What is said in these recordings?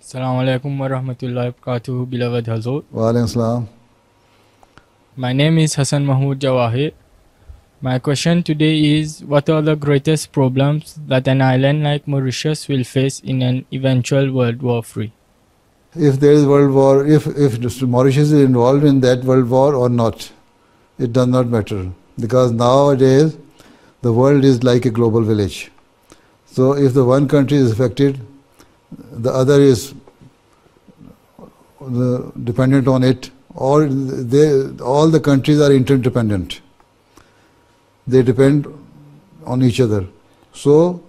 Assalamu alaikum wa rahmatullahi wa barakatuh, beloved Hazur. Wa alaikum salam. My name is Hassan Mahmood Jawahir. My question today is, what are the greatest problems that an island like Mauritius will face in an eventual World War III? If there is world war, if Mauritius is involved in that world war or not, it does not matter. Because nowadays, the world is like a global village. So if the one country is affected, the other is dependent on it, or all the countries are interdependent. They depend on each other. So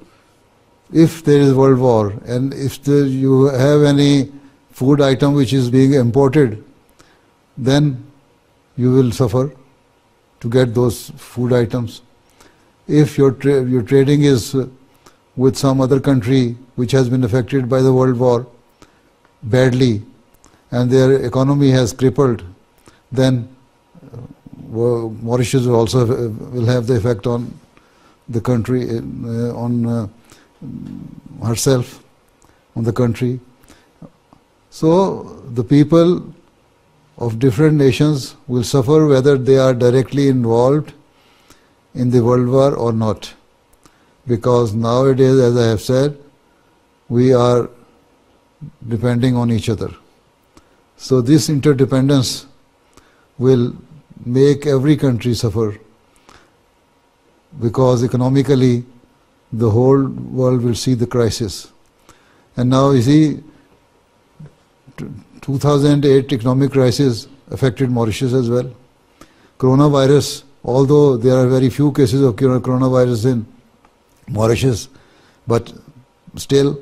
if there is world war and if you have any food item which is being imported, then you will suffer to get those food items. If your trading is with some other country which has been affected by the world war badly and their economy has crippled, then Mauritius will have the effect on the country, on herself, on the country. So the people of different nations will suffer whether they are directly involved in the world war or not. Because nowadays, as I have said, we are depending on each other. So this interdependence will make every country suffer, because economically the whole world will see the crisis. And now you see, 2008 economic crisis affected Mauritius as well. Coronavirus, although there are very few cases of coronavirus in Mauritius, but still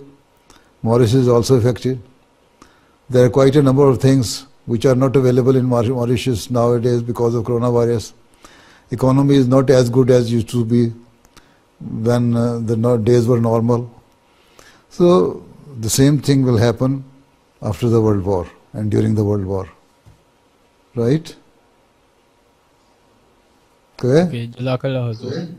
Mauritius is also affected. There are quite a number of things which are not available in Mauritius nowadays because of coronavirus. Economy is not as good as used to be when the days were normal. So the same thing will happen after the World War and during the World War. Right? Okay? Okay, Jazakallah Hazur.